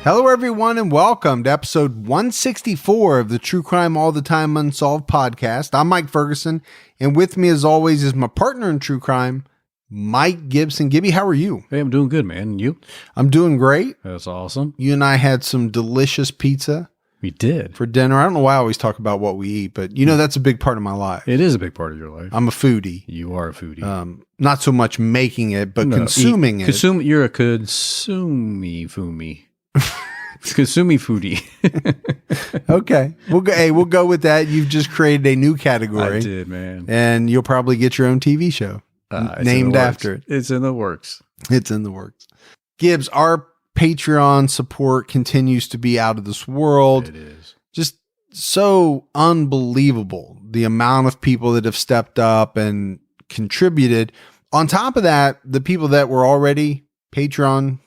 Hello, everyone, and welcome to episode 164 of the True Crime All the Time Unsolved podcast. I'm Mike Ferguson, and with me, as always, is my partner in true crime, Mike Gibson. Gibby, how are you? Hey, I'm doing good, man. And you? I'm doing great. That's awesome. You and I had some delicious pizza. We did. For dinner. I don't know why I always talk about what we eat, but you know that's a big part of my life. It is a big part of your life. I'm a foodie. You are a foodie. Not so much making it, but consuming it. You're a consumey-fumi. Consumey foodie. Okay. We'll go with that. You've just created a new category. I did, man. And you'll probably get your own TV show named after it. It's in the works. It's in the works. Gibbs, our Patreon support continues to be out of this world. It is. Just so unbelievable. The amount of people that have stepped up and contributed. On top of that, the people that were already Patreon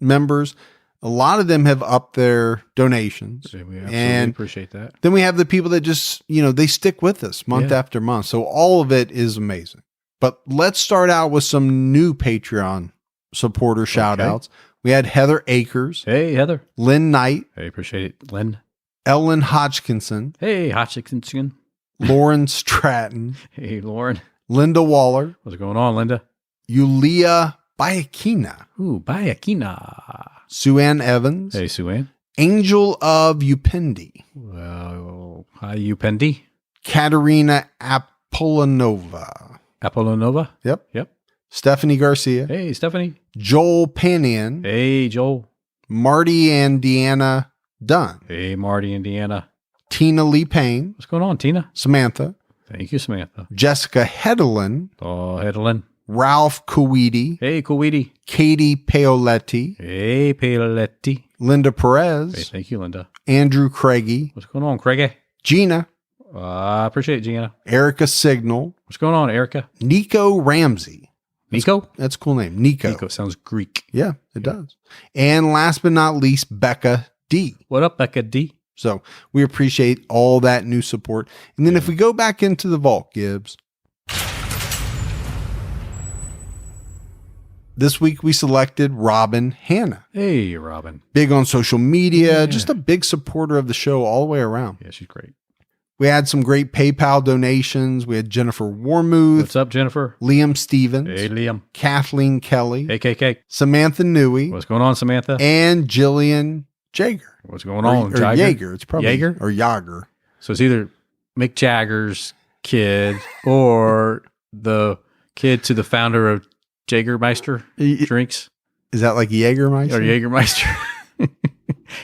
members, a lot of them have upped their donations. Yeah, we absolutely appreciate that. Then we have the people that just, they stick with us month after month. So all of it is amazing. But let's start out with some new Patreon supporter shout outs. We had Heather Akers. Hey, Heather. Lynn Knight. Hey, appreciate it. Lynn. Ellen Hodgkinson. Hey, Hodgkinson. Lauren Stratton. Hey, Lauren. Linda Waller. What's going on, Linda? Yulia Bayakina. Ooh, Bayakina. Suanne Evans. Hey, Suanne. Angel of Upendi. Well, hi, Upendi. Katerina Apollonova. Apollonova? Yep. Stephanie Garcia. Hey, Stephanie. Joel Panian. Hey, Joel. Marty and Deanna Dunn. Hey, Marty and Deanna. Tina Lee Payne. What's going on, Tina? Samantha. Thank you, Samantha. Jessica Hedelin. Oh, Hedelin. Ralph Kawiti. Hey, Kawiti. Katie Paoletti. Hey, Paoletti. Linda Perez. Hey, thank you, Linda. Andrew Craigie. What's going on, Craigie? Gina. I appreciate it, Gina. Erica Signal. What's going on, Erica? Nico Ramsey. Nico? That's a cool name. Nico. Nico sounds Greek. Yeah, it does. And last but not least, Becca D. What up, Becca D? So we appreciate all that new support. And then if we go back into the vault, Gibbs, this week we selected Robin Hanna. Hey, Robin. Big on social media, just a big supporter of the show all the way around. Yeah, she's great. We had some great PayPal donations. We had Jennifer Warmuth. What's up, Jennifer? Liam Stevens. Hey, Liam. Kathleen Kelly. Hey, KK. Samantha Newey. What's going on, Samantha? And Jillian Jager. What's going on, or Jager. It's probably Jager? Or Yager. So it's either Mick Jagger's kid or the kid to the founder of Jagermeister drinks. Is that like Jägermeister? Or Jägermeister.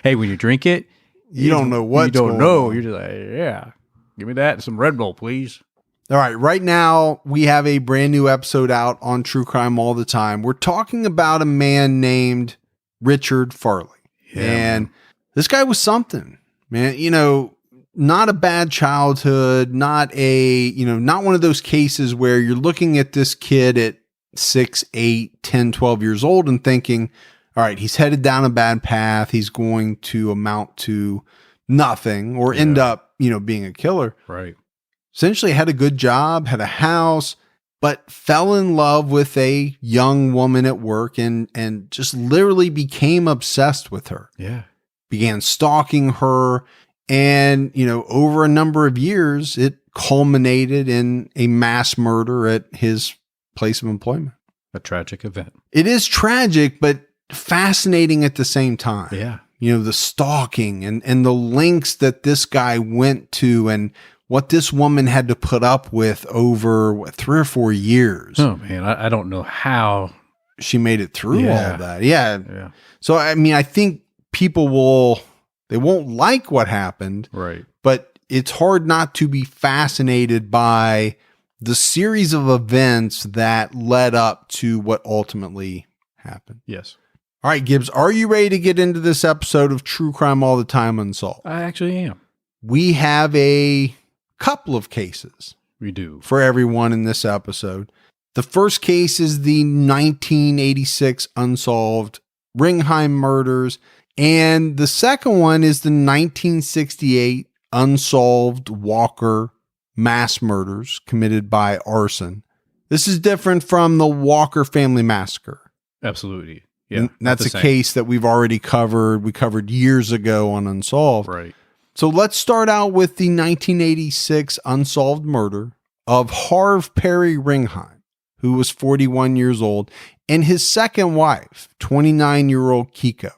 Hey, when you drink it, you don't know what's going on. You don't know. You're just like, yeah, give me that and some Red Bull, please. All right. Right now, we have a brand new episode out on True Crime All the Time. We're talking about a man named Richard Farley. Yeah. And this guy was something, man. Not a bad childhood, not one of those cases where you're looking at this kid at 6, 8, 10, 12 years old and thinking, all right, he's headed down a bad path. He's going to amount to nothing or end up, being a killer. Right. Essentially had a good job, had a house, but fell in love with a young woman at work and just literally became obsessed with her. Yeah. Began stalking her. And, over a number of years, it culminated in a mass murder at his place of employment. A tragic event. It is tragic, but fascinating at the same time. Yeah. The stalking and the lengths that this guy went to and what this woman had to put up with over 3 or 4 years. Oh, man. I don't know how she made it through all of that. Yeah. So, I think people they won't like what happened. Right. But it's hard not to be fascinated by the series of events that led up to what ultimately happened. Yes. All right, Gibbs, are you ready to get into this episode of True Crime All the Time Unsolved? I actually am. We have a couple of cases. We do. For everyone in this episode. The first case is the 1986 unsolved Ringheim murders. And the second one is the 1968 unsolved Walker mass murders committed by arson. This is different from the Walker family massacre. Absolutely. Yeah. And that's the a same. case that we've already covered. We covered years ago on Unsolved. Right. So let's start out with the 1986 unsolved murder of Harve Ringheim, who was 41 years old, and his second wife, 29-year-old Keiko.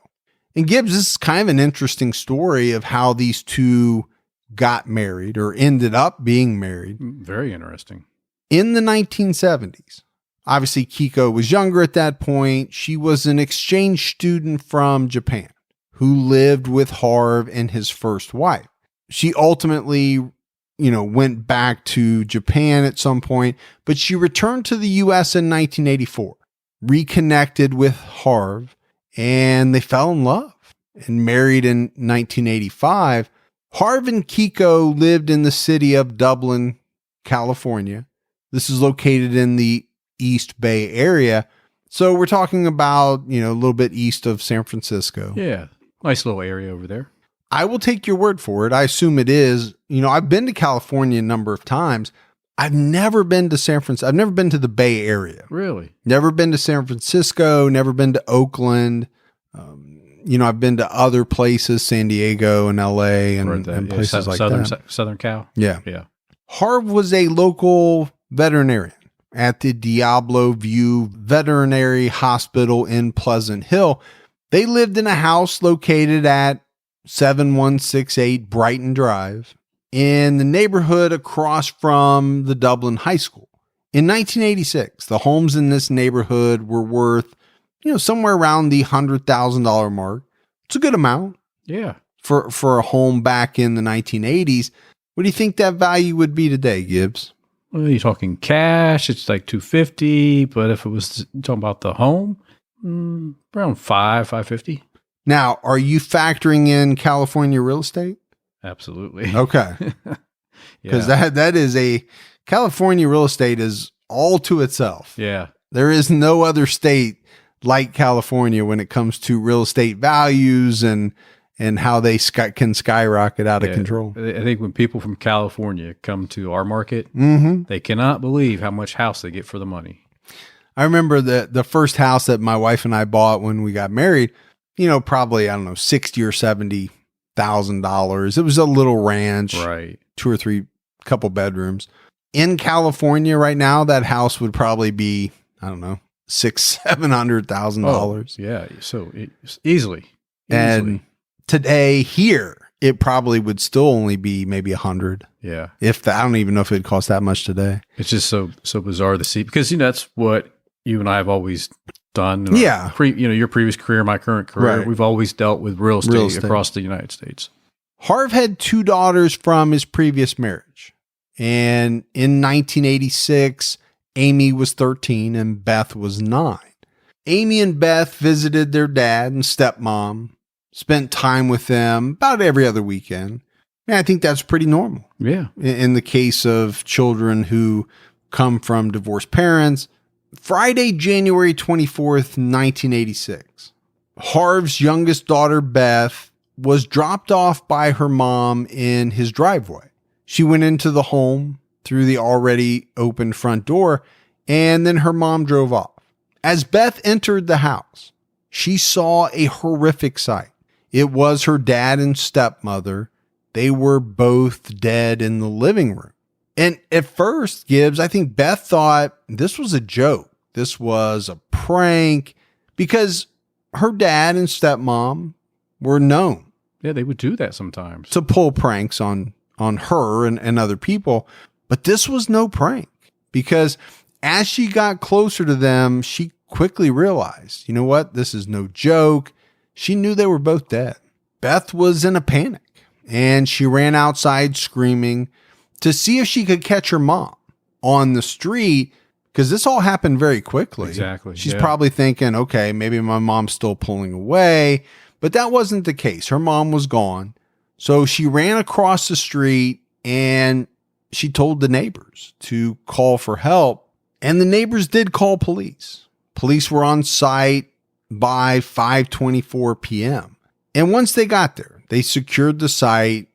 And Gibbs, this is kind of an interesting story of how these two got married or ended up being married. Very interesting. In the 1970s. Obviously, Keiko was younger at that point. She was an exchange student from Japan who lived with Harve and his first wife. She ultimately, went back to Japan at some point, but she returned to the U.S. in 1984, reconnected with Harve, and they fell in love and married in 1985. Harve and Keiko lived in the city of Dublin, California. This is located in the East Bay area. So we're talking about, a little bit east of San Francisco. Yeah. Nice little area over there. I will take your word for it. I assume it is. I've been to California a number of times. I've never been to San Francisco. I've never been to the Bay Area. Really? Never been to San Francisco, never been to Oakland. I've been to other places, San Diego and LA and places like that. Southern Cal? Yeah. Yeah. Harve was a local veterinarian at the Diablo View Veterinary Hospital in Pleasant Hill. They lived in a house located at 7168 Brighton Drive in the neighborhood across from the Dublin High School. In 1986, the homes in this neighborhood were worth, somewhere around the $100,000 mark. It's a good amount. Yeah. For a home back in the 1980s. What do you think that value would be today, Gibbs? Well, you're talking cash, it's like $250, but if it was talking about the home, around $550. Now, are you factoring in California real estate? Absolutely. Okay. Because that is California real estate is all to itself. Yeah. There is no other state like California when it comes to real estate values and how they can skyrocket out of control. I think when people from California come to our market, they cannot believe how much house they get for the money. I remember the first house that my wife and I bought when we got married, probably, I don't know, $60,000 or $70,000. It was a little ranch, right? 2 or 3 couple bedrooms. In California right now, that house would probably be, I don't know, $600,000-$700,000. Yeah, so easily. And today here, it probably would still only be maybe 100. Yeah. I don't even know if it'd cost that much today. It's just so bizarre to see because, that's what you and I have always done. Yeah. Your previous career, my current career, Right. we've always dealt with real estate across the United States. Harve had 2 daughters from his previous marriage. And in 1986, Amy was 13 and Beth was 9. Amy and Beth visited their dad and stepmom, spent time with them about every other weekend. And I think that's pretty normal. Yeah. In the case of children who come from divorced parents. Friday, January 24th, 1986, Harve's youngest daughter, Beth, was dropped off by her mom in his driveway. She went into the home through the already open front door, and then her mom drove off. As Beth entered the house, she saw a horrific sight. It was her dad and stepmother. They were both dead in the living room. And at first, Gibbs, I think Beth thought this was a joke. This was a prank because her dad and stepmom were known. Yeah, they would do that sometimes. To pull pranks on her and other people. But this was no prank because as she got closer to them, she quickly realized, you know what? This is no joke. She knew they were both dead. Beth was in a panic and she ran outside screaming to see if she could catch her mom on the street because this all happened very quickly. Exactly. She's probably thinking, okay, maybe my mom's still pulling away, but that wasn't the case. Her mom was gone. So she ran across the street and she told the neighbors to call for help. And the neighbors did call police. Police were on site by 5:24 p.m. And once they got there, they secured the site.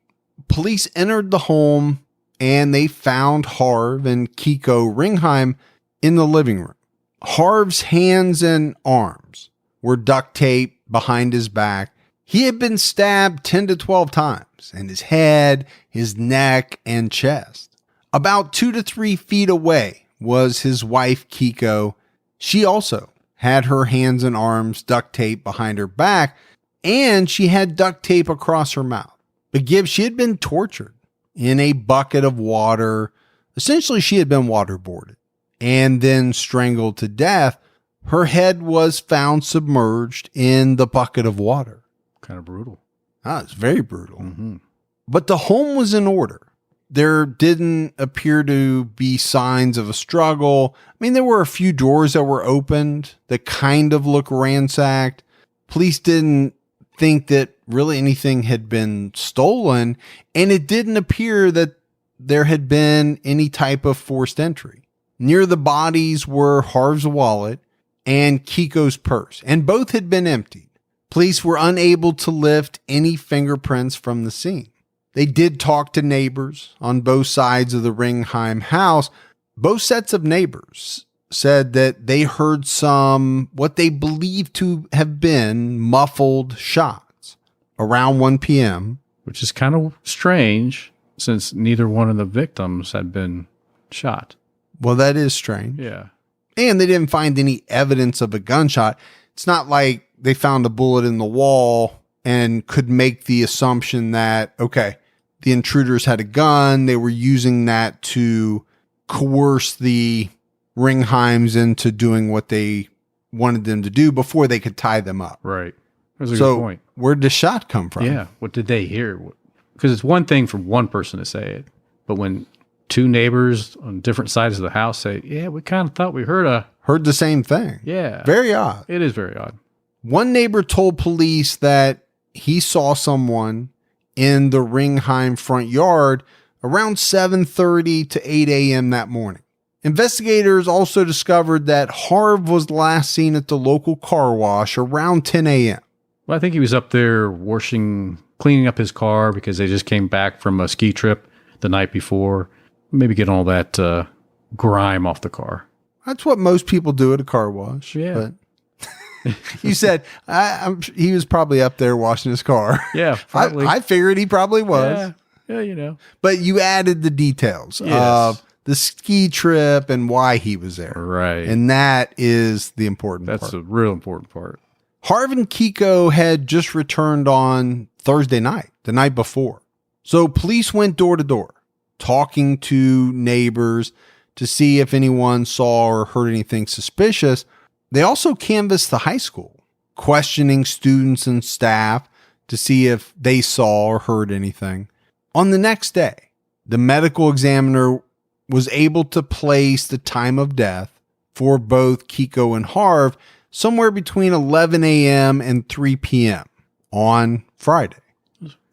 Police entered the home and they found Harve and Keiko Ringheim in the living room. Harve's hands and arms were duct taped behind his back. He had been stabbed 10 to 12 times in his head, his neck, and chest. About 2 to 3 feet away was his wife, Keiko. She also had her hands and arms duct taped behind her back, and she had duct tape across her mouth. But Gibbs, she had been tortured in a bucket of water. Essentially, she had been waterboarded and then strangled to death. Her head was found submerged in the bucket of water. Kind of brutal. It's very brutal. Mm-hmm. But the home was in order. There didn't appear to be signs of a struggle. I mean, there were a few doors that were opened that kind of looked ransacked. Police didn't think that really anything had been stolen, and it didn't appear that there had been any type of forced entry. Near the bodies were Harve's wallet and Keiko's purse, and both had been emptied. Police were unable to lift any fingerprints from the scene. They did talk to neighbors on both sides of the Ringheim house. Both sets of neighbors said that they heard some, what they believed to have been muffled shots around 1 p.m. Which is kind of strange since neither one of the victims had been shot. Well, that is strange. Yeah. And they didn't find any evidence of a gunshot. It's not like they found a bullet in the wall and could make the assumption that, okay, the intruders had a gun. They were using that to coerce the Ringheims into doing what they wanted them to do before they could tie them up. Right. That's a good point. Where'd the shot come from? Yeah. What did they hear? Because it's one thing for one person to say it, but when two neighbors on different sides of the house say, yeah, we kind of thought we heard the same thing. Yeah. Very odd. It is very odd. One neighbor told police that he saw someone in the Ringheim front yard around 7:30 to 8 a.m. that morning. Investigators also discovered that Harve was last seen at the local car wash around 10 a.m. Well, I think he was up there cleaning up his car because they just came back from a ski trip the night before. Maybe get all that grime off the car. That's what most people do at a car wash. Yeah. But you said he was probably up there washing his car. Yeah, probably. I figured he probably was. Yeah, you know. But you added the details of the ski trip and why he was there. Right. And that is the important part. That's a real important part. Harve and Keiko had just returned on Thursday night, the night before. So police went door to door, talking to neighbors to see if anyone saw or heard anything suspicious. They also canvassed the high school, questioning students and staff to see if they saw or heard anything. On the next day, the medical examiner was able to place the time of death for both Keiko and Harve somewhere between 11 a.m. and 3 p.m. on Friday.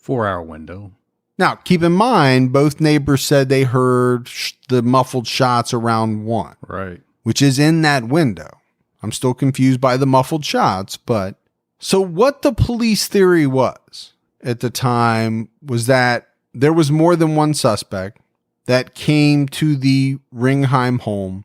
4-hour window. Now, keep in mind, both neighbors said they heard the muffled shots around 1. Right. Which is in that window. I'm still confused by the muffled shots, but so what the police theory was at the time was that there was more than one suspect that came to the Ringheim home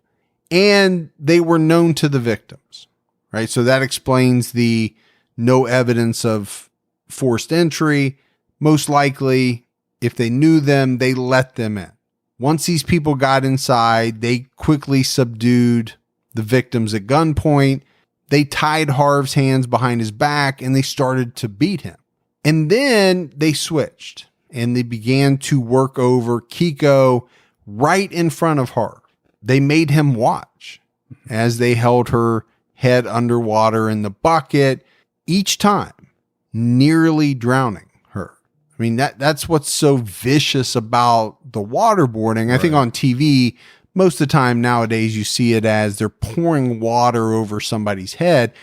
and they were known to the victims, right? So that explains the no evidence of forced entry. Most likely, if they knew them, they let them in. Once these people got inside, they quickly subdued the victims at gunpoint. They tied Harve's hands behind his back and they started to beat him. And then they switched and they began to work over Keiko right in front of Harve. They made him watch as they held her head underwater in the bucket, each time nearly drowning her. I mean, that's what's so vicious about the waterboarding. I think on TV, most of the time nowadays you see it as they're pouring water over somebody's head,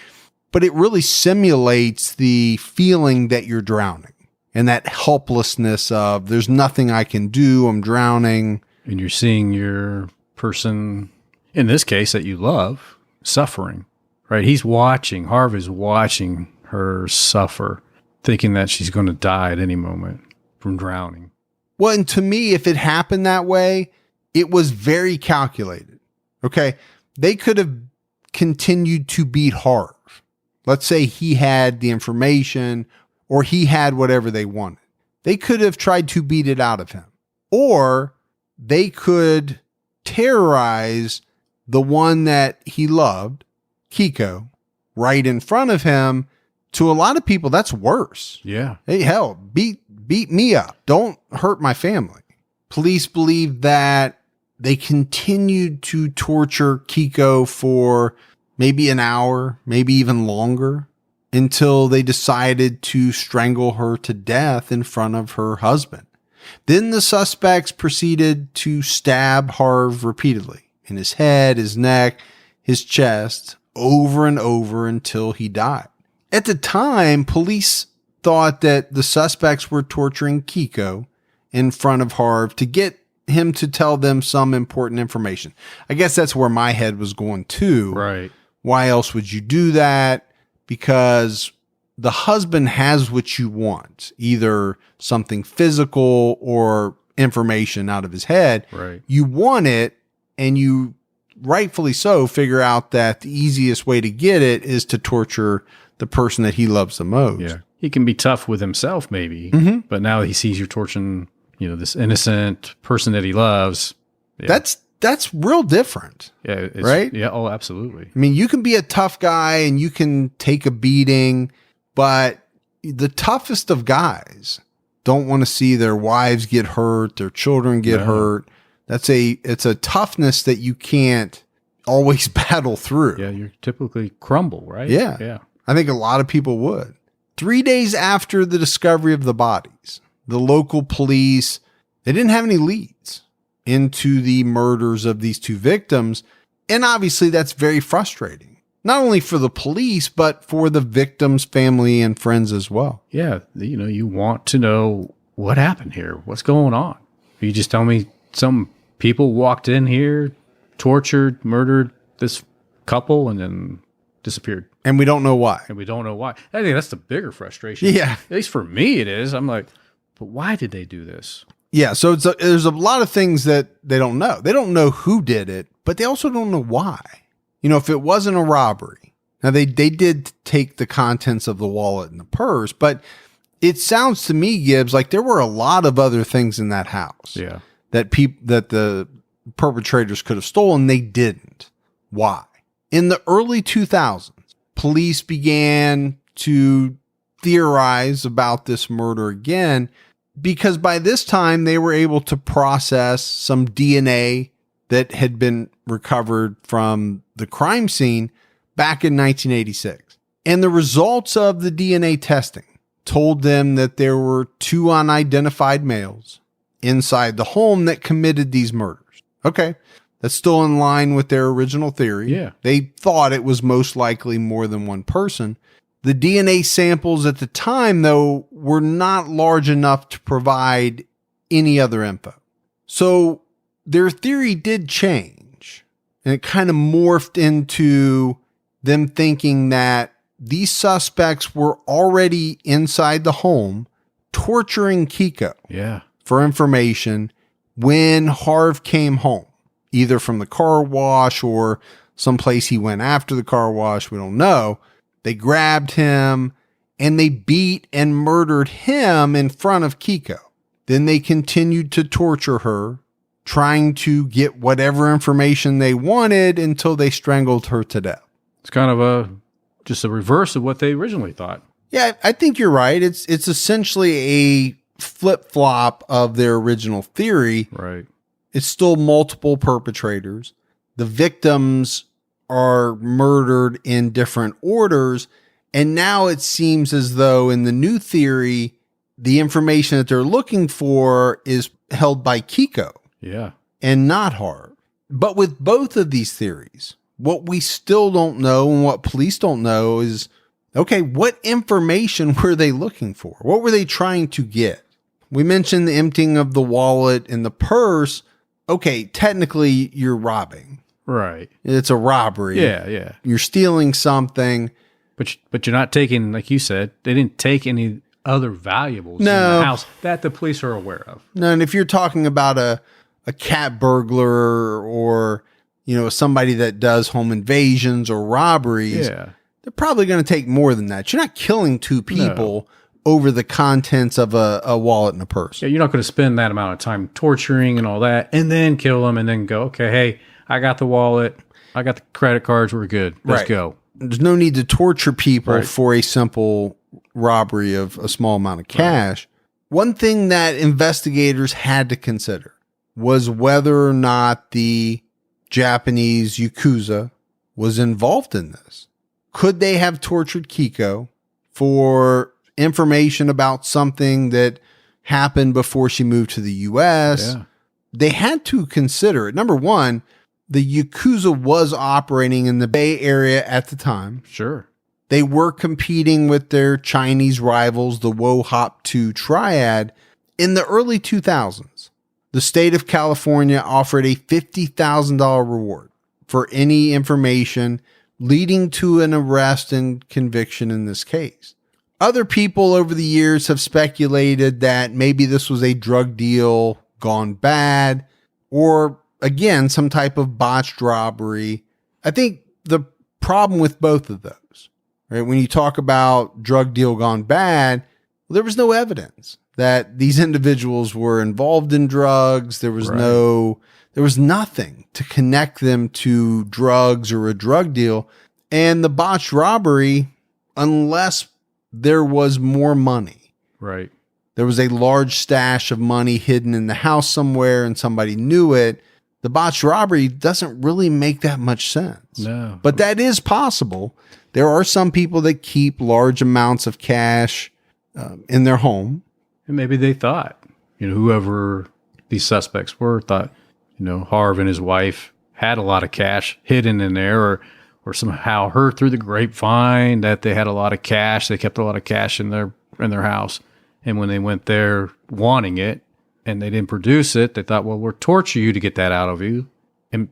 but it really simulates the feeling that you're drowning and that helplessness of there's nothing I can do. I'm drowning. And you're seeing your person, in this case that you love, suffering, right? Harve is watching her suffer, thinking that she's going to die at any moment from drowning. Well, and to me, if it happened that way, it was very calculated. Okay. They could have continued to beat Harve let's say he had the information or he had whatever they wanted. They could have tried to beat it out of him, or they could terrorize the one that he loved, Keiko, right in front of him. To a lot of people, that's worse. Yeah. Hey, hell, beat me up. Don't hurt my family. Police believe that they continued to torture Keiko for maybe an hour, maybe even longer, until they decided to strangle her to death in front of her husband. Then the suspects proceeded to stab Harve repeatedly in his head, his neck, his chest, over and over until he died. At the time, police thought that the suspects were torturing Keiko in front of Harve to get him to tell them some important information. I guess that's where my head was going too. Right. Why else would you do that? Because the husband has what you want, either something physical or information out of his head. Right. You want it, and you rightfully so figure out that the easiest way to get it is to torture the person that he loves the most. Yeah. He can be tough with himself maybe, but now he sees you're torturing, this innocent person that he loves. Yeah. That's real different. Yeah. Right? Yeah. Oh, absolutely. I mean, you can be a tough guy and you can take a beating, but the toughest of guys don't want to see their wives get hurt, their children get hurt. It's a toughness that you can't always battle through. Yeah. You typically crumble, right? Yeah. Yeah. I think a lot of people would. 3 days after the discovery of the bodies, the local police, they didn't have any leads into the murders of these two victims. And obviously that's very frustrating, not only for the police, but for the victims' family and friends as well. Yeah. You want to know what happened here. What's going on? You just tell me some people walked in here, tortured, murdered this couple, and then disappeared. And we don't know why. And we don't know why. I think that's the bigger frustration. Yeah. At least for me it is. I'm like, but why did they do this? Yeah. So there's a lot of things that they don't know. They don't know who did it, but they also don't know why. If it wasn't a robbery. Now they did take the contents of the wallet and the purse, but it sounds to me, Gibbs, like there were a lot of other things in that house. Yeah. That the perpetrators could have stolen. They didn't. Why? In the early 2000s, police began to theorize about this murder again, because by this time they were able to process some DNA that had been recovered from the crime scene back in 1986. And the results of the DNA testing told them that there were two unidentified males inside the home that committed these murders. Okay. That's still in line with their original theory. Yeah. They thought it was most likely more than one person. The DNA samples at the time, though, were not large enough to provide any other info. So their theory did change, and it kind of morphed into them thinking that these suspects were already inside the home torturing Keiko for information when Harve came home, either from the car wash or someplace he went after the car wash. We don't know. They grabbed him and they beat and murdered him in front of Keiko. Then they continued to torture her, trying to get whatever information they wanted until they strangled her to death. It's kind of just a reverse of what they originally thought. Yeah, I think you're right. It's essentially a flip-flop of their original theory. Right. It's still multiple perpetrators. The victims are murdered in different orders. And now it seems as though in the new theory, the information that they're looking for is held by Keiko. Yeah. And not Harve. But with both of these theories, what we still don't know and what police don't know is, okay, what information were they looking for? What were they trying to get? We mentioned the emptying of the wallet and the purse. Okay, technically you're robbing. Right. It's a robbery. Yeah, yeah. You're stealing something. But you're not taking, like you said, they didn't take any other valuables in the house that the police are aware of. No, and if you're talking about a cat burglar or, somebody that does home invasions or robberies, they're probably going to take more than that. You're not killing two people over the contents of a wallet and a purse. Yeah, you're not going to spend that amount of time torturing and all that and then kill them and then go, okay, hey, I got the wallet. I got the credit cards. We're good. Let's go. There's no need to torture people for a simple robbery of a small amount of cash. One thing that investigators had to consider was whether or not the Japanese Yakuza was involved in this. Could they have tortured Keiko for information about something that happened before she moved to the U.S.? Yeah. They had to consider it. Number one, the Yakuza was operating in the Bay Area at the time. Sure. They were competing with their Chinese rivals, the Wo Hop 2 Triad. In the early 2000s, the state of California offered a $50,000 reward for any information leading to an arrest and conviction in this case. Other people over the years have speculated that maybe this was a drug deal gone bad, or again, some type of botched robbery. I think the problem with both of those, right? When you talk about drug deal gone bad, there was no evidence that these individuals were involved in drugs. There was there was nothing to connect them to drugs or a drug deal. And the botched robbery, unless there was more money, right? There was a large stash of money hidden in the house somewhere and somebody knew it. The botched robbery doesn't really make that much sense. No. But that is possible. There are some people that keep large amounts of cash in their home. And maybe they thought, whoever these suspects were thought, Harve and his wife had a lot of cash hidden in there, or somehow heard through the grapevine that they had a lot of cash. They kept a lot of cash in their house. And when they went there wanting it and they didn't produce it, they thought, well, we'll torture you to get that out of you. And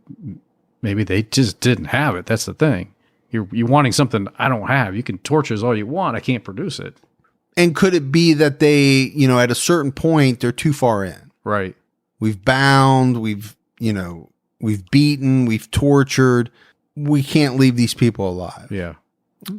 maybe they just didn't have it. That's the thing. You're wanting something I don't have. You can torture us all you want. I can't produce it. And could it be that they, at a certain point, they're too far in? Right. We've bound, we've beaten, we've tortured. We can't leave these people alive. Yeah.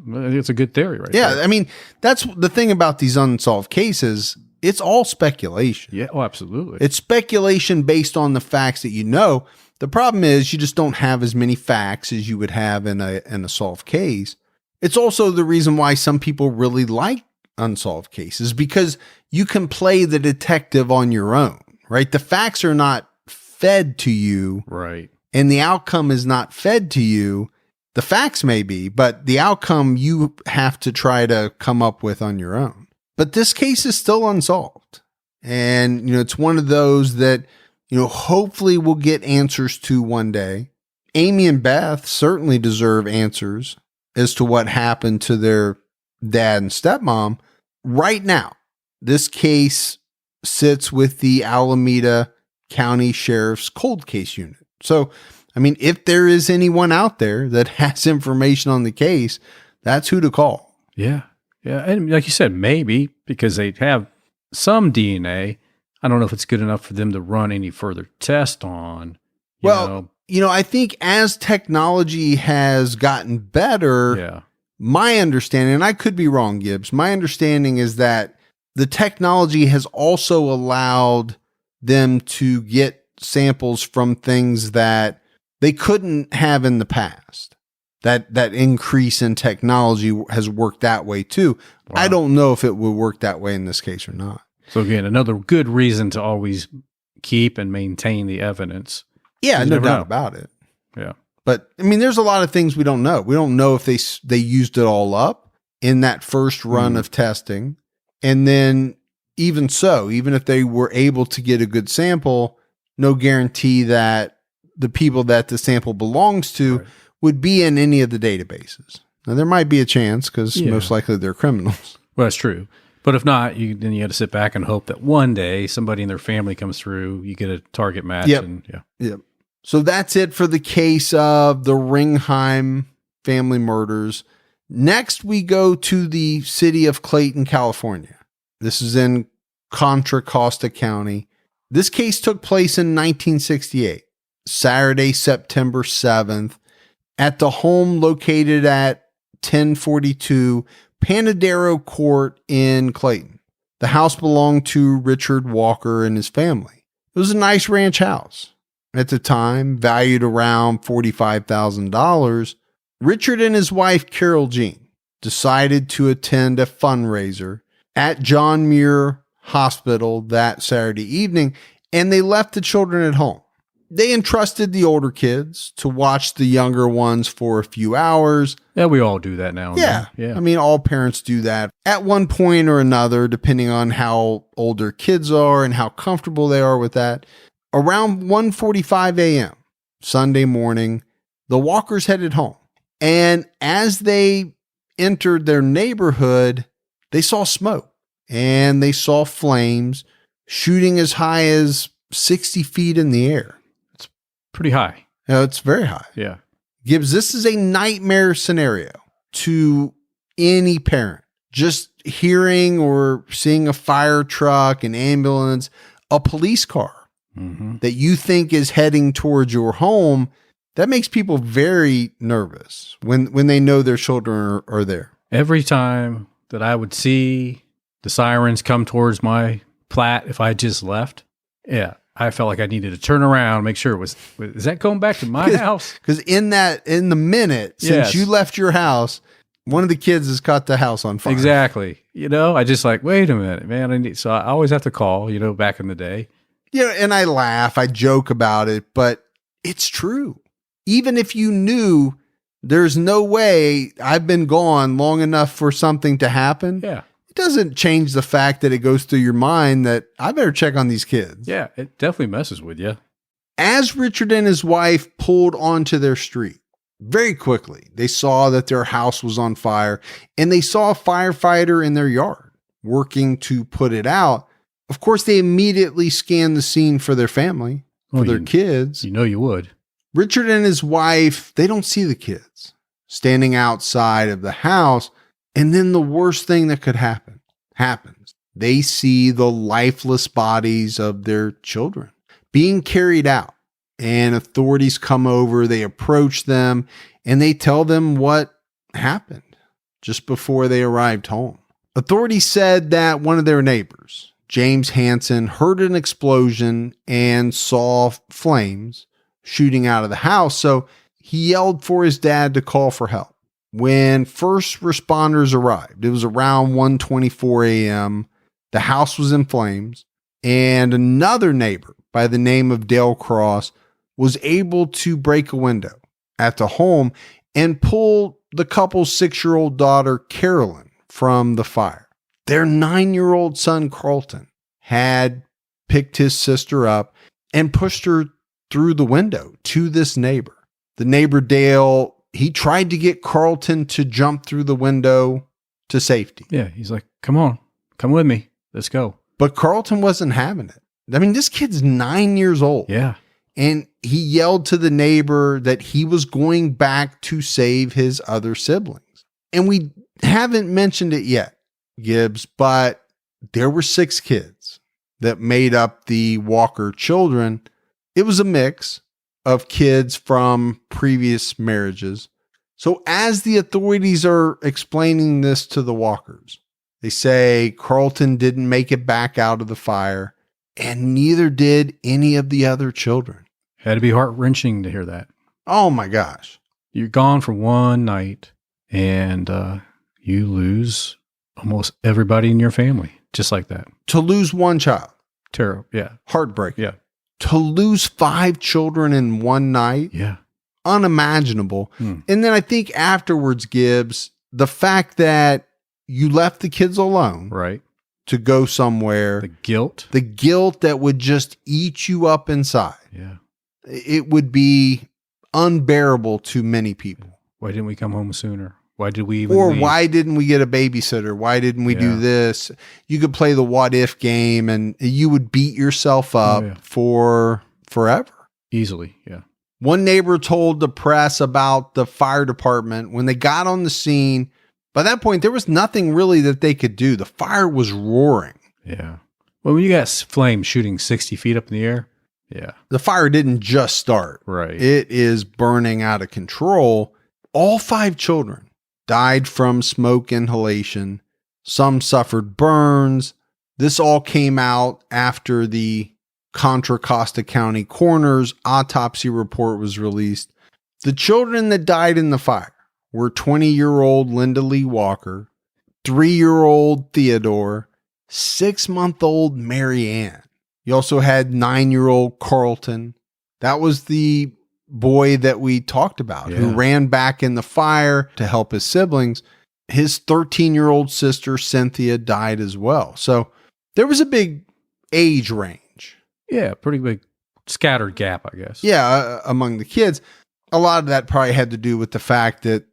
It's a good theory, right? Yeah. I mean, that's the thing about these unsolved cases. It's all speculation. Yeah. Oh, absolutely. It's speculation based on the facts that you know. The problem is you just don't have as many facts as you would have in a solved case. It's also the reason why some people really like unsolved cases, because you can play the detective on your own, right? The facts are not fed to you. Right. And the outcome is not fed to you. The facts may be, but the outcome you have to try to come up with on your own. But this case is still unsolved. And, it's one of those that, hopefully we'll get answers to one day. Amy and Beth certainly deserve answers as to what happened to their dad and stepmom. Right now, this case sits with the Alameda County Sheriff's Cold Case Unit. So, if there is anyone out there that has information on the case, that's who to call. Yeah. Yeah. And like you said, maybe because they have some DNA. I don't know if it's good enough for them to run any further test on. I think as technology has gotten better, my understanding, and I could be wrong, Gibbs, my understanding is that the technology has also allowed them to get samples from things that they couldn't have in the past. That increase in technology has worked that way too. Wow. I don't know if it would work that way in this case or not. So again, another good reason to always keep and maintain the evidence. Yeah, no doubt about it. Yeah. But there's a lot of things we don't know. We don't know if they used it all up in that first run of testing. And then even so, even if they were able to get a good sample, no guarantee that the people that the sample belongs to would be in any of the databases. Now, there might be a chance because most likely they're criminals. Well, that's true. But if not, then you got to sit back and hope that one day somebody in their family comes through, you get a target match. Yep. So that's it for the case of the Ringheim family murders. Next, we go to the city of Clayton, California. This is in Contra Costa County. This case took place in 1968, Saturday, September 7th, at the home located at 1042 Panadero Court in Clayton. The house belonged to Richard Walker and his family. It was a nice ranch house. At the time, valued around $45,000, Richard and his wife, Carol Jean, decided to attend a fundraiser at John Muir Hospital that Saturday evening, and they left the children at home. They entrusted the older kids to watch the younger ones for a few hours. Yeah, we all do that now and then. Yeah. I mean, all parents do that at one point or another, depending on how old their kids are and how comfortable they are with that. Around 1:45 a.m. Sunday morning, the Walkers headed home. And as they entered their neighborhood, they saw smoke and they saw flames shooting as high as 60 feet in the air. Pretty high. It's very high. Yeah. Gibbs, this is a nightmare scenario to any parent. Just hearing or seeing a fire truck, an ambulance, a police car that you think is heading towards your home, that makes people very nervous when they know their children are there. Every time that I would see the sirens come towards my plat, if I just left, I felt like I needed to turn around, make sure is that going back to my house? Because in the minute since you left your house, one of the kids has caught the house on fire. Exactly. I just like, wait a minute, man. So I always have to call, back in the day. Yeah. And I laugh, I joke about it, but it's true. Even if you knew there's no way I've been gone long enough for something to happen. Yeah. Doesn't change the fact that it goes through your mind that I better check on these kids. Yeah, it definitely messes with you. As Richard and his wife pulled onto their street, very quickly, they saw that their house was on fire and they saw a firefighter in their yard working to put it out. Of course, they immediately scanned the scene for their family, for their kids. You would. Richard and his wife, they don't see the kids standing outside of the house. And then the worst thing that could happen happens. They see the lifeless bodies of their children being carried out, and authorities come over, they approach them, and they tell them what happened just before they arrived home. Authorities said that one of their neighbors, James Hansen, heard an explosion and saw flames shooting out of the house, so he yelled for his dad to call for help. When first responders arrived, it was around 1:24 a.m. The house was in flames, and another neighbor by the name of Dale Cross was able to break a window at the home and pull the couple's 6-year-old daughter, Carolyn, from the fire. Their 9-year-old son, Carlton, had picked his sister up and pushed her through the window to this neighbor. The neighbor, Dale, he tried to get Carlton to jump through the window to safety. Yeah, he's like, come on, come with me. Let's go. But Carlton wasn't having it. I mean, this kid's 9 years old. Yeah. And he yelled to the neighbor that he was going back to save his other siblings. And we haven't mentioned it yet, Gibbs, but there were 6 kids that made up the Walker children. It was a mix of kids from previous marriages. So as the authorities are explaining this to the Walkers, they say Carlton didn't make it back out of the fire, and neither did any of the other children. Had to be heart-wrenching to hear that. Oh my gosh. You're gone for one night, and you lose almost everybody in your family, just like that. To lose one child. Terrible. Yeah. Heartbreaking. Yeah. To lose 5 children in one night. Yeah. Unimaginable. And then I think afterwards, Gibbs, the fact that you left the kids alone. Right. To go somewhere. The guilt that would just eat you up inside. Yeah. It would be unbearable to many people. Why didn't we come home sooner? Why did we even leave? Why didn't we get a babysitter? Why didn't we do this? You could play the what if game and you would beat yourself up for forever. Easily, yeah. One neighbor told the press about the fire department when they got on the scene. By that point, there was nothing really that they could do. The fire was roaring. Yeah. Well, when you got flames shooting 60 feet up in the air, yeah. The fire didn't just start. Right. It is burning out of control. All 5 children died from smoke inhalation. Some suffered burns. This all came out after the Contra Costa County coroner's autopsy report was released. The children that died in the fire were 20-year-old Linda Lee Walker, 3-year-old Theodore, 6-month-old Mary Ann. You also had 9-year-old Carlton. That was the boy that we talked about who ran back in the fire to help his siblings. His 13-year-old sister, Cynthia, died as well. So there was a big age range. Yeah, pretty big scattered gap, I guess. Yeah, among the kids. A lot of that probably had to do with the fact that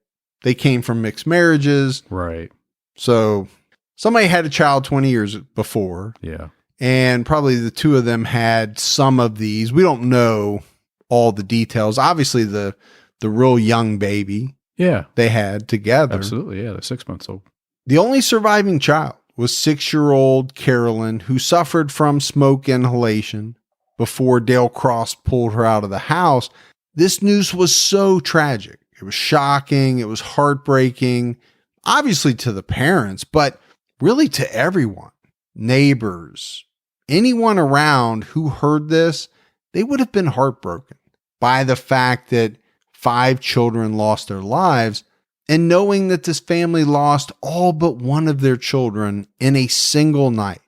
they came from mixed marriages. Right. So somebody had a child 20 years before. Yeah. And probably the two of them had some of these. We don't know all the details. Obviously, the real young baby they had together. Absolutely, yeah, the 6 months old. The only surviving child was 6-year-old Carolyn, who suffered from smoke inhalation before Dale Cross pulled her out of the house. This news was so tragic. It was shocking. It was heartbreaking, obviously to the parents, but really to everyone, neighbors, anyone around who heard this. They would have been heartbroken by the fact that 5 children lost their lives, and knowing that this family lost all but one of their children in a single night.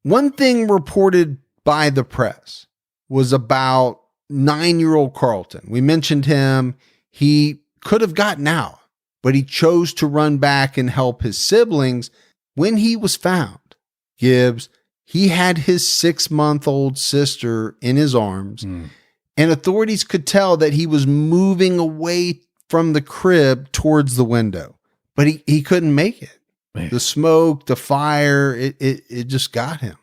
One thing reported by the press was about 9-year-old Carlton. We mentioned him. He could have gotten out, but he chose to run back and help his siblings. When he was found, Gibbs, he had his 6-month-old sister in his arms, and authorities could tell that he was moving away from the crib towards the window, but he couldn't make it. Man. The smoke, the fire, it just got him.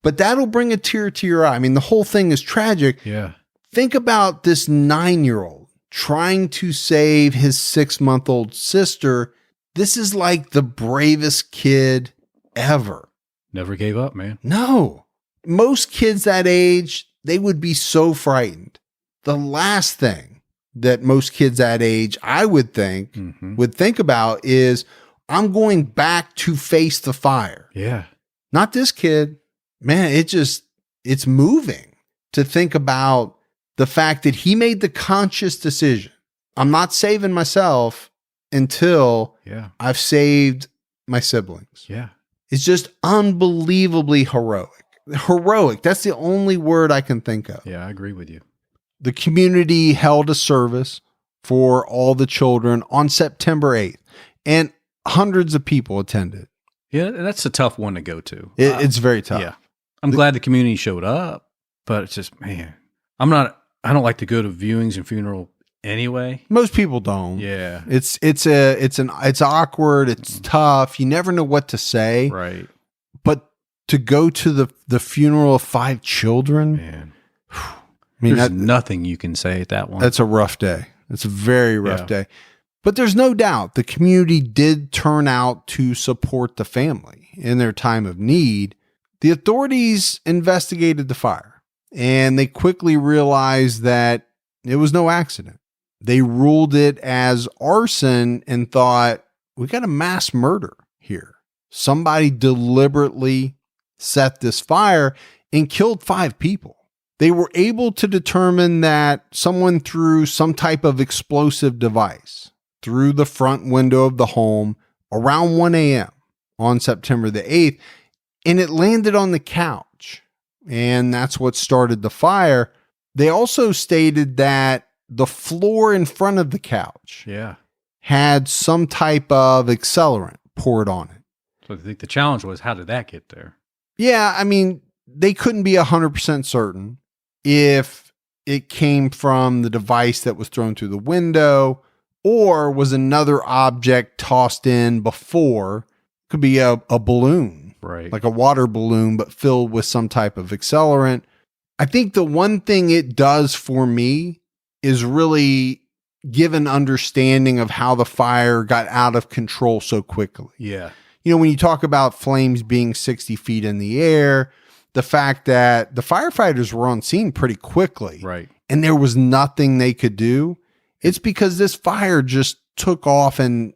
But that'll bring a tear to your eye. I mean, the whole thing is tragic. Yeah. Think about this 9-year-old trying to save his 6-month-old sister. This is like the bravest kid ever. Never gave up, man. No. Most kids that age, they would be so frightened. The last thing that most kids that age, I would think, would think about is, I'm going back to face the fire. Yeah. Not this kid. Man, it's moving to think about the fact that he made the conscious decision. I'm not saving myself until I've saved my siblings. Yeah. It's just unbelievably heroic. Heroic. That's the only word I can think of. Yeah, I agree with you. The community held a service for all the children on September 8th, and hundreds of people attended. Yeah, that's a tough one to go to. It's very tough. Yeah. I'm glad the community showed up, but it's just, man, I don't like to go to viewings and funeral anyway. Most people don't. Yeah. It's awkward. It's tough. You never know what to say. Right. But to go to the funeral of 5 children, man, I mean, there's nothing you can say at that one. That's a rough day. It's a very rough day. But there's no doubt the community did turn out to support the family in their time of need. The authorities investigated the fire, and they quickly realized that it was no accident. They ruled it as arson and thought, we got a mass murder here. Somebody deliberately set this fire and killed 5 people. They were able to determine that someone threw some type of explosive device through the front window of the home around 1 a.m. on September the 8th, and it landed on the couch, and that's what started the fire. They also stated that the floor in front of the couch had some type of accelerant poured on it. So I think the challenge was, how did that get there? Yeah, I mean, they couldn't be 100% certain if it came from the device that was thrown through the window or was another object tossed in before. Could be a balloon, right? Like a water balloon, but filled with some type of accelerant. I think the one thing it does for me is really give an understanding of how the fire got out of control so quickly. Yeah. You know, when you talk about flames being 60 feet in the air, the fact that the firefighters were on scene pretty quickly, right, and there was nothing they could do, it's because this fire just took off and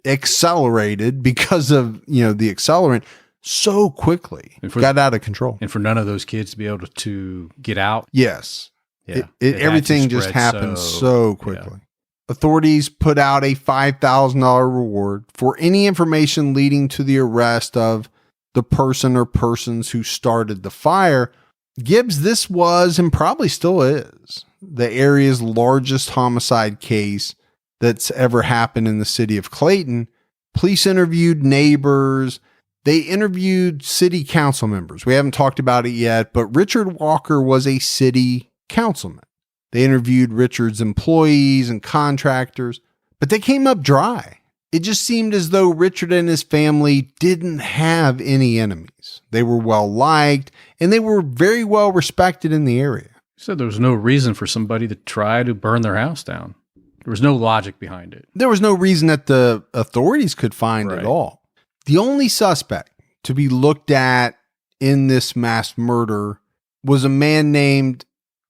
accelerated because of, the accelerant so quickly. Got out of control. And for none of those kids to be able to get out. Yes. Yeah. Everything just happened so quickly. Yeah. Authorities put out a $5,000 reward for any information leading to the arrest of the person or persons who started the fire. Gibbs, this was, and probably still is, the area's largest homicide case that's ever happened in the city of Clayton. Police interviewed neighbors. They interviewed city council members. We haven't talked about it yet, but Richard Walker was a city councilman. They interviewed Richard's employees and contractors, but they came up dry. It just seemed as though Richard and his family didn't have any enemies. They were well liked, and they were very well respected in the area. You said there was no reason for somebody to try to burn their house down. There was no logic behind it. There was no reason that the authorities could find at all. The only suspect to be looked at in this mass murder was a man named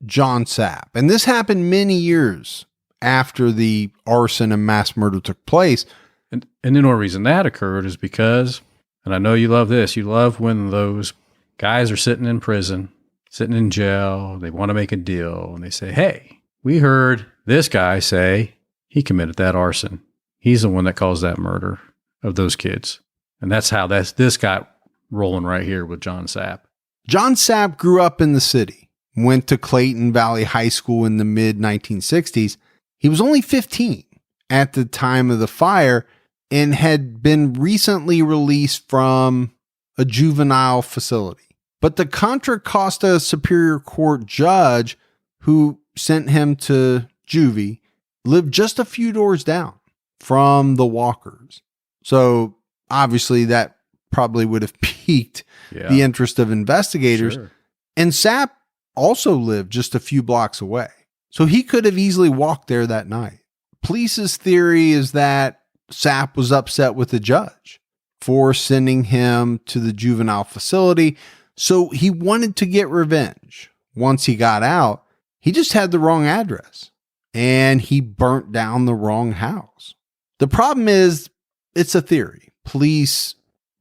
John Sapp. And this happened many years after the arson and mass murder took place. And the only reason that occurred is because, and I know you love this, you love when those guys are sitting in prison, sitting in jail, they want to make a deal, and they say, hey, we heard this guy say he committed that arson. He's the one that caused that murder of those kids. And that's how this got rolling right here with John Sapp. John Sapp grew up in the city. Went to Clayton Valley High School in the mid-1960s. He was only 15 at the time of the fire and had been recently released from a juvenile facility. But the Contra Costa Superior Court judge who sent him to juvie lived just a few doors down from the Walkers. So obviously that probably would have piqued the interest of investigators. Sure. And Sapp also lived just a few blocks away. So he could have easily walked there that night. Police's theory is that Sapp was upset with the judge for sending him to the juvenile facility. So he wanted to get revenge. Once he got out, he just had the wrong address and he burnt down the wrong house. The problem is it's a theory. Police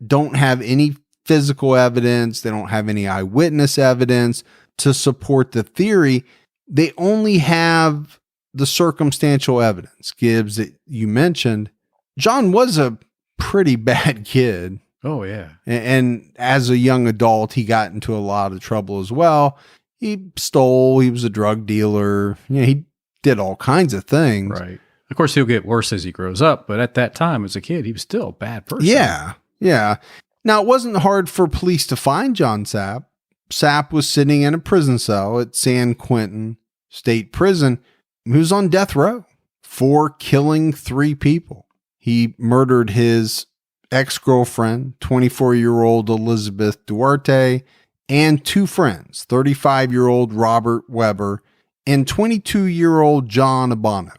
don't have any physical evidence. They don't have any eyewitness evidence to support the theory. They only have the circumstantial evidence. Gibbs, that you mentioned, John was a pretty bad kid. Oh, yeah. And as a young adult, he got into a lot of trouble as well. He stole. He was a drug dealer. He did all kinds of things. Right. Of course, he'll get worse as he grows up. But at that time, as a kid, he was still a bad person. Yeah. Yeah. Now, it wasn't hard for police to find John Sapp. Sapp was sitting in a prison cell at San Quentin State Prison. He was on death row for killing 3 people. He murdered his ex-girlfriend, 24-year-old Elizabeth Duarte, and 2 friends, 35-year-old Robert Weber and 22-year-old John Abano.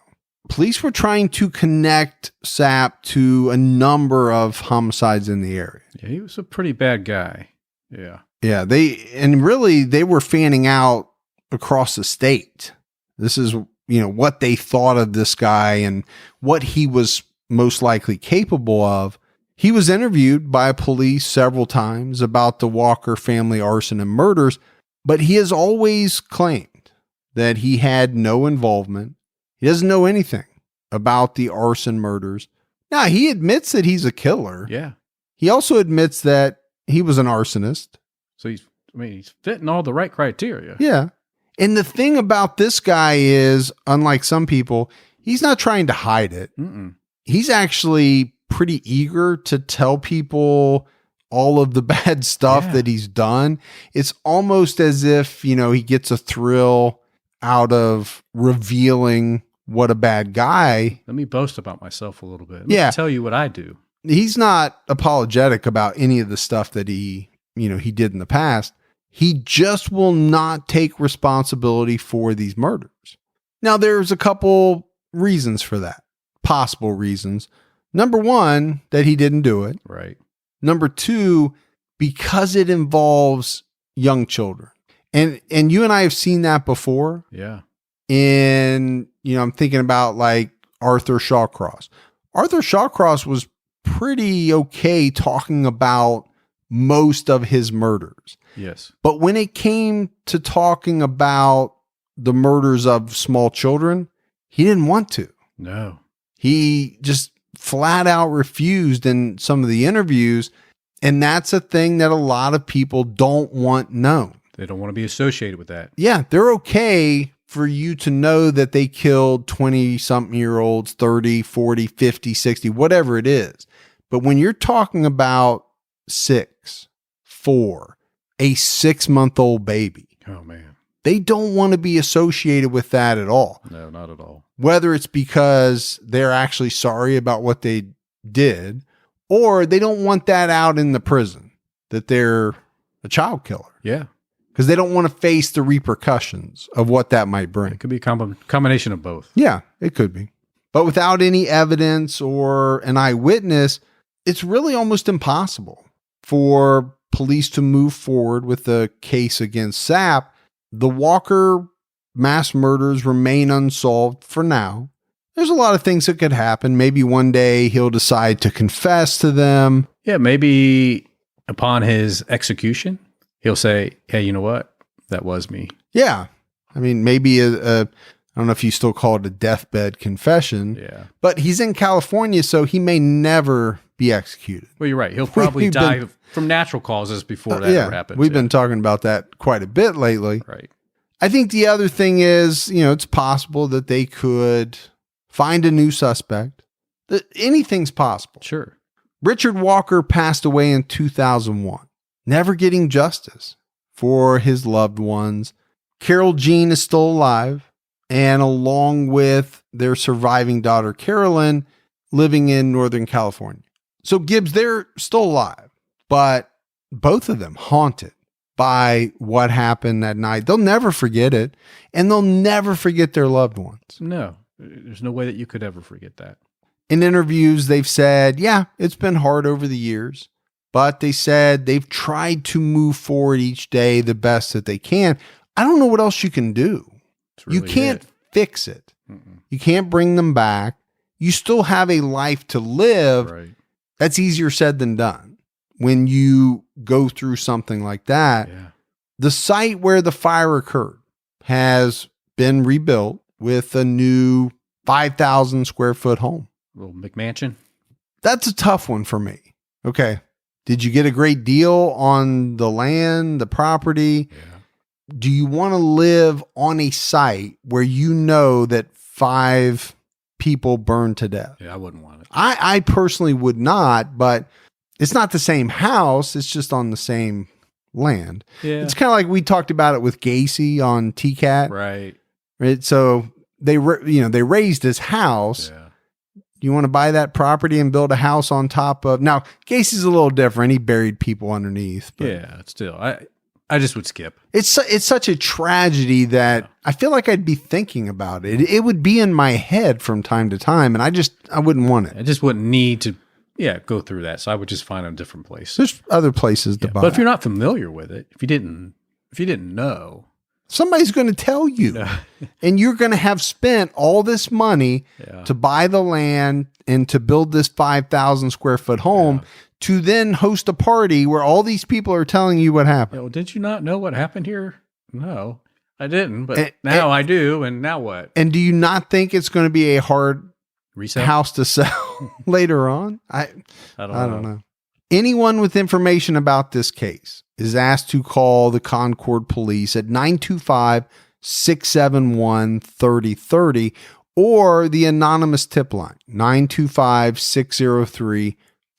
Police were trying to connect Sapp to a number of homicides in the area. Yeah, he was a pretty bad guy. Yeah. Yeah, they were fanning out across the state. This is, what they thought of this guy and what he was most likely capable of. He was interviewed by police several times about the Walker family arson and murders, but he has always claimed that he had no involvement. He doesn't know anything about the arson murders. Now, he admits that he's a killer. Yeah. He also admits that he was an arsonist. So he's fitting all the right criteria. Yeah. And the thing about this guy is, unlike some people, he's not trying to hide it. Mm-mm. He's actually pretty eager to tell people all of the bad stuff that he's done. It's almost as if, he gets a thrill out of revealing what a bad guy. Let me boast about myself a little bit. Let me tell you what I do. He's not apologetic about any of the stuff that he did in the past. He just will not take responsibility for these murders. Now, there's a couple reasons for that. Possible reasons. Number 1, that he didn't do it. Right. Number 2, because it involves young children. And you and I have seen that before. Yeah. And, I'm thinking about like Arthur Shawcross. Arthur Shawcross was pretty okay talking about most of his murders. Yes. But when it came to talking about the murders of small children, he didn't want to. No. He just flat out refused in some of the interviews. And that's a thing that a lot of people don't want known. They don't want to be associated with that. Yeah, they're okay for you to know that they killed 20-something-year-olds, 30, 40, 50, 60, whatever it is. But when you're talking about 6, 4, a 6-month-old baby, Oh, man. they don't want to be associated with that at all. No, not at all. Whether it's because they're actually sorry about what they did, or they don't want that out in the prison, that they're a child killer. Yeah. Because they don't want to face the repercussions of what that might bring. It could be a combination of both. Yeah, it could be. But without any evidence or an eyewitness, it's really almost impossible for police to move forward with the case against Sapp. The Walker mass murders remain unsolved for now. There's a lot of things that could happen. Maybe one day he'll decide to confess to them. Yeah, maybe upon his execution, he'll say, hey, you know what? That was me. Yeah. I mean, maybe I don't know if you still call it a deathbed confession. Yeah. But he's in California, so he may never be executed. Well, you're right. He'll probably die from natural causes before that ever happens. We've been talking about that quite a bit lately. Right. I think the other thing is, it's possible that they could find a new suspect. Anything's possible. Sure. Richard Walker passed away in 2001, never getting justice for his loved ones. Carol Jean is still alive, and along with their surviving daughter, Carolyn, living in Northern California. So Gibbs, they're still alive, but both of them haunted by what happened that night. They'll never forget it, and they'll never forget their loved ones. No, there's no way that you could ever forget that. In interviews, they've said, yeah, it's been hard over the years, but they said they've tried to move forward each day the best that they can. I don't know what else you can do. Really you can't fix it. Mm-mm. You can't bring them back. You still have a life to live. Right. That's easier said than done. When you go through something like that, Yeah. the site where the fire occurred has been rebuilt with a new 5,000 square foot home. Little McMansion. That's a tough one for me. Okay. Did you get a great deal on the land, the property? Yeah. Do you want to live on a site where you know that 5 people burned to death? Yeah, I wouldn't want it. I personally would not, but it's not the same house. It's just on the same land. Yeah. It's kind of like we talked about it with Gacy on TCAT. Right. So they raised his house. Yeah. You want to buy that property and build a house on top of. Now, Gacy's a little different. He buried people underneath. But Yeah. Still, I just would skip. it's such a tragedy that I feel like I'd be thinking about it. It would be in my head from time to time, and I wouldn't want it. I just wouldn't need to, go through that. So I would just find a different place. There's other places to buy. But if you're not familiar with it, if you didn't know, somebody's going to tell you, and you're going to have spent all this money to buy the land and to build this 5,000 square foot home to then host a party where all these people are telling you what happened. well, did you not know what happened here? No, I didn't. But now I do. And now what? And do you not think it's going to be a hard Resale? house to sell later on? I don't know. Anyone with information about this case is asked to call the Concord Police at 925-671-3030 or the anonymous tip line,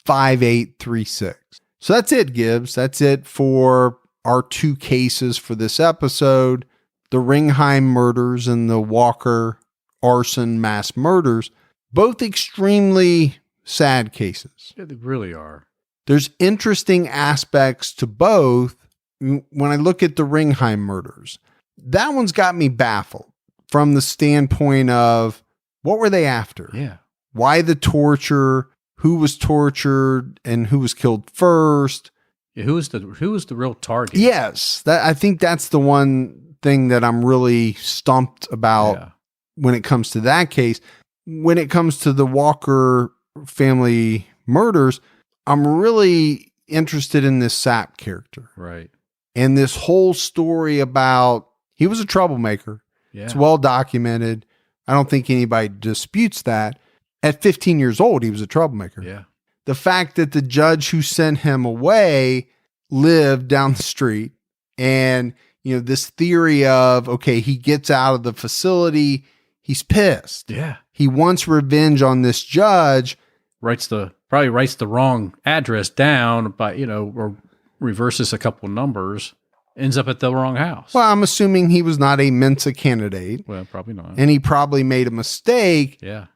925-603-5836. So that's it, Gibbs. That's it for our 2 cases for this episode, the Ringheim murders and the Walker arson mass murders, both extremely sad cases. Yeah, they really are. There's interesting aspects to both. When I look at the Ringheim murders, that one's got me baffled from the standpoint of what were they after? Yeah. Why the torture? Who was tortured and who was killed first? Yeah, who was the real target? Yes, I think that's the one thing that I'm really stumped about when it comes to that case. When it comes to the Walker family murders, I'm really interested in this Sapp character. Right. And this whole story about he was a troublemaker. Yeah. It's well documented. I don't think anybody disputes that. At 15 years old, he was a troublemaker. Yeah. The fact that the judge who sent him away lived down the street, and this theory of, okay, he gets out of the facility, he's pissed. Yeah. He wants revenge on this judge. Probably writes the wrong address down, but or reverses a couple numbers, ends up at the wrong house. Well, I'm assuming he was not a Mensa candidate. Well, probably not. And he probably made a mistake. Yeah.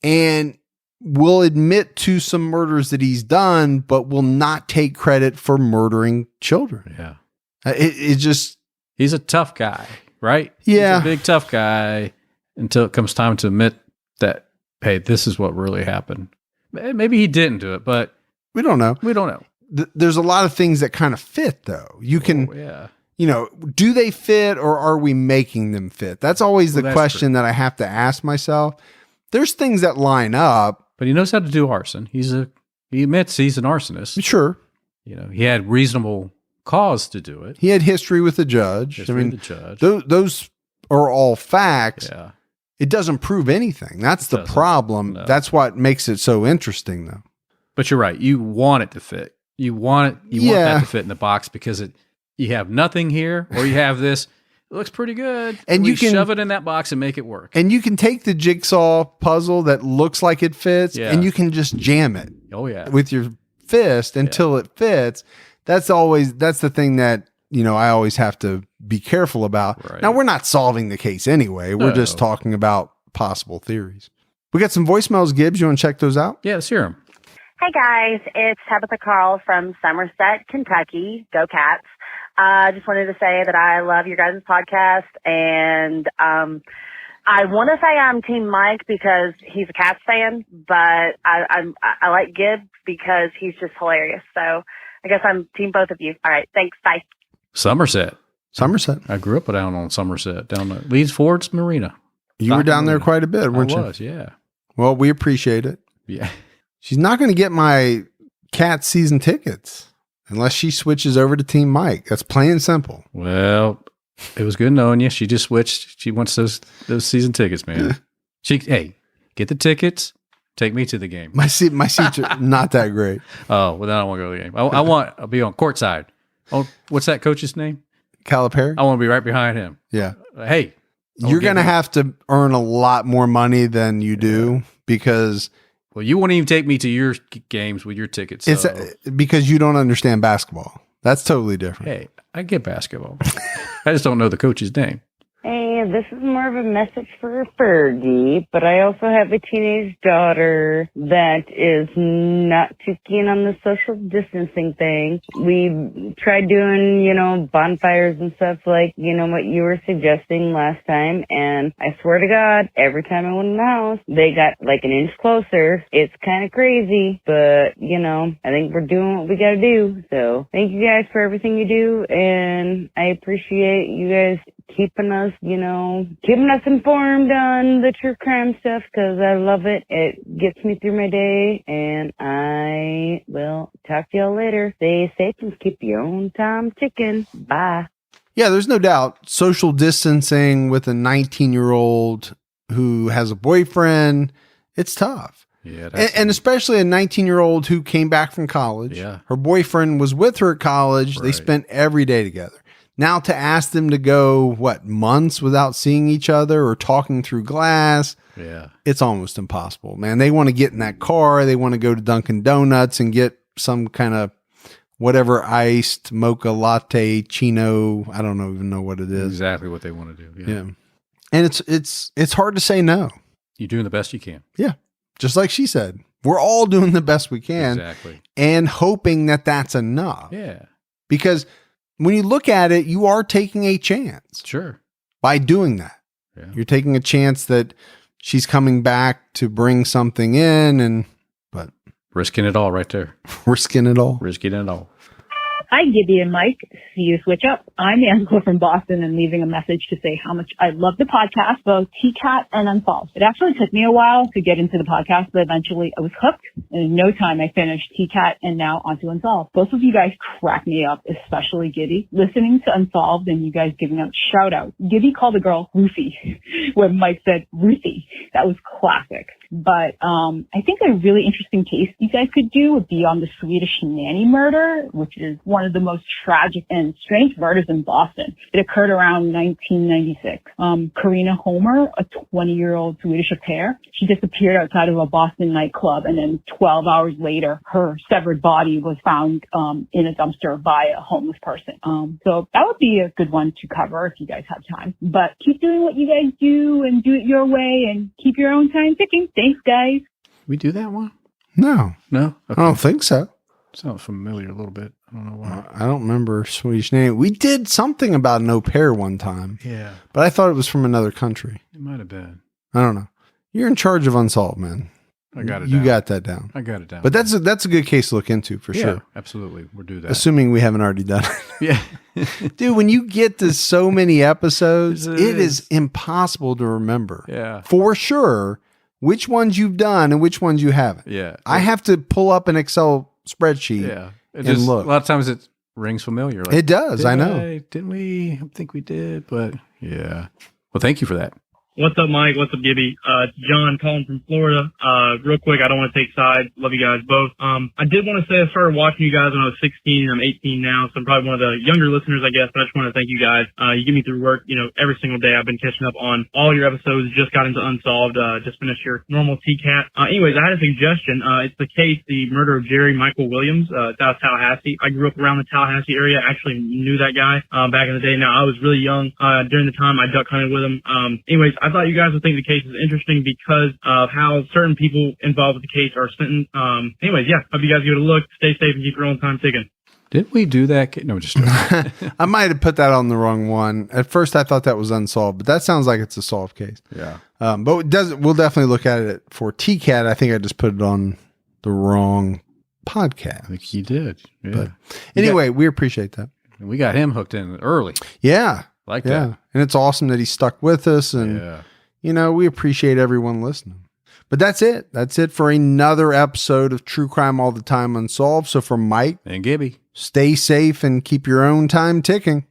And will admit to some murders that he's done, but will not take credit for murdering children. Yeah. It just... He's a tough guy, right? Yeah. He's a big tough guy until it comes time to admit that, hey, this is what really happened. Maybe he didn't do it, but... We don't know. We don't know. There's a lot of things that kind of fit, though. You can... do they fit, or are we making them fit? That's always the question that I have to ask myself. There's things that line up. But he knows how to do arson. He admits he's an arsonist. Sure. He had reasonable cause to do it. He had history with the judge. Those are all facts. Yeah. It doesn't prove anything. That's the problem. No. That's what makes it so interesting, though. But you're right. You want it to fit. You want that to fit in the box, because you have nothing here, or you have this. It looks pretty good. And you can shove it in that box and make it work. And you can take the jigsaw puzzle that looks like it fits, and you can just jam it. Oh yeah, with your fist until it fits. That's the thing that I always have to be careful about. Right. Now, we're not solving the case anyway. We're just talking about possible theories. We got some voicemails, Gibbs. You want to check those out? Yeah, let's hear them. Hey guys, it's Tabitha Carl from Somerset, Kentucky. Go Cats. I just wanted to say that I love your guys' podcast, and I want to say I'm Team Mike because he's a Cats fan, but I like Gibbs because he's just hilarious. So I guess I'm Team both of you. All right, thanks. Bye. Somerset. I grew up down on Somerset, down at Leeds Ford's Marina. You were down there quite a bit, weren't you? I was, yeah. Well, we appreciate it. Yeah. She's not going to get my Cats season tickets unless she switches over to Team Mike. That's plain and simple. Well, it was good knowing you. She just switched. She wants those season tickets, man. Hey, get the tickets. Take me to the game. My seats are not that great. Oh, well, then I don't want to go to the game. I'll be on courtside. Oh, what's that coach's name? Calipari. I want to be right behind him. Yeah. Hey, you're going to have to earn a lot more money than you do because... Well, you won't even take me to your games with your tickets. So. It's because you don't understand basketball. That's totally different. Hey, I get basketball. I just don't know the coach's name. Hey, this is more of a message for Fergie, but I also have a teenage daughter that is not too keen on the social distancing thing. We tried doing, bonfires and stuff like, what you were suggesting last time, and I swear to God, every time I went in the house, they got like an inch closer. It's kind of crazy, but, I think we're doing what we gotta do. So thank you guys for everything you do, and I appreciate you guys keeping us informed on the true crime stuff, because I love it. It gets me through my day, and I will talk to y'all later. Stay safe and keep your own time ticking. Bye. Yeah, there's no doubt. Social distancing with a 19-year-old who has a boyfriend, it's tough. Yeah, and especially a 19-year-old who came back from college. Yeah. Her boyfriend was with her at college. Right. They spent every day together. Now to ask them to go, months without seeing each other or talking through glass, it's almost impossible, man. They want to get in that car. They want to go to Dunkin' Donuts and get some kind of whatever iced mocha latte, chino. I don't even know what it is. Exactly what they want to do. Yeah. And it's hard to say no. You're doing the best you can. Yeah. Just like she said, we're all doing the best we can. Exactly. And hoping that that's enough. Yeah. Because when you look at it, you are taking a chance. Sure. By doing that. Yeah. You're taking a chance that she's coming back to bring something in, but risking it all right there. Risking it all. Risking it all. Hi, Gibby and Mike. See you switch up. I'm Angela from Boston and leaving a message to say how much I love the podcast, both TCAT and Unsolved. It actually took me a while to get into the podcast, but eventually I was hooked. And in no time, I finished TCAT and now onto Unsolved. Both of you guys crack me up, especially Gibby. Listening to Unsolved and you guys giving out shout outs. Gibby called the girl Ruthie when Mike said Ruthie. That was classic. But I think a really interesting case you guys could do would be on the Swedish nanny murder, which is one of the most tragic and strange murders in Boston. It occurred around 1996. Karina Homer, a 20-year-old Swedish au pair, she disappeared outside of a Boston nightclub, and then 12 hours later, her severed body was found in a dumpster by a homeless person. So that would be a good one to cover if you guys have time. But keep doing what you guys do and do it your way and keep your own time ticking. Thanks, guys. We do that one? No. Okay. I don't think so. Sounds familiar a little bit. I don't know why. I don't remember Swedish name. We did something about an au pair one time. Yeah. But I thought it was from another country. It might have been. I don't know. You're in charge of Unsolved, man. I got it You down. got that down. I got it down. But that's a good case to look into for sure. Absolutely. We'll do that. Assuming we haven't already done it. Yeah. Dude, when you get to so many episodes, it is impossible to remember. Yeah. For sure, which ones you've done and which ones you haven't. Yeah. I have to pull up an Excel spreadsheet. Yeah. And just, look. A lot of times it rings familiar. Like, It does, I know. Didn't we? I think we did, but yeah. Well, thank you for that. What's up, Mike? What's up, Gibby? It's John calling from Florida. Real quick, I don't want to take sides. Love you guys both. I did want to say I started watching you guys when I was 16. I'm 18 now, so I'm probably one of the younger listeners, I guess, but I just want to thank you guys. You get me through work, every single day. I've been catching up on all your episodes. Just got into Unsolved. Just finished your normal TCAT. Anyways, I had a suggestion. It's the case, the murder of Jerry Michael Williams, out of Tallahassee. I grew up around the Tallahassee area. I actually knew that guy, back in the day. Now, I was really young, during the time I duck hunted with him. Anyways, I thought you guys would think the case is interesting because of how certain people involved with the case are sentenced. Anyways, yeah, hope you guys give it a look. Stay safe and keep your own time ticking. Did we do that? No, just I might have put that on the wrong one. At first, I thought that was Unsolved, but that sounds like it's a solved case. Yeah. But we'll definitely look at it for TCAT. I think I just put it on the wrong podcast. I think you did. Yeah. But anyway, we appreciate that. We got him hooked in early. Yeah. Like yeah. that. And it's awesome that he stuck with us. And, we appreciate everyone listening. But that's it. That's it for another episode of True Crime All the Time Unsolved. So from Mike and Gibby, stay safe and keep your own time ticking.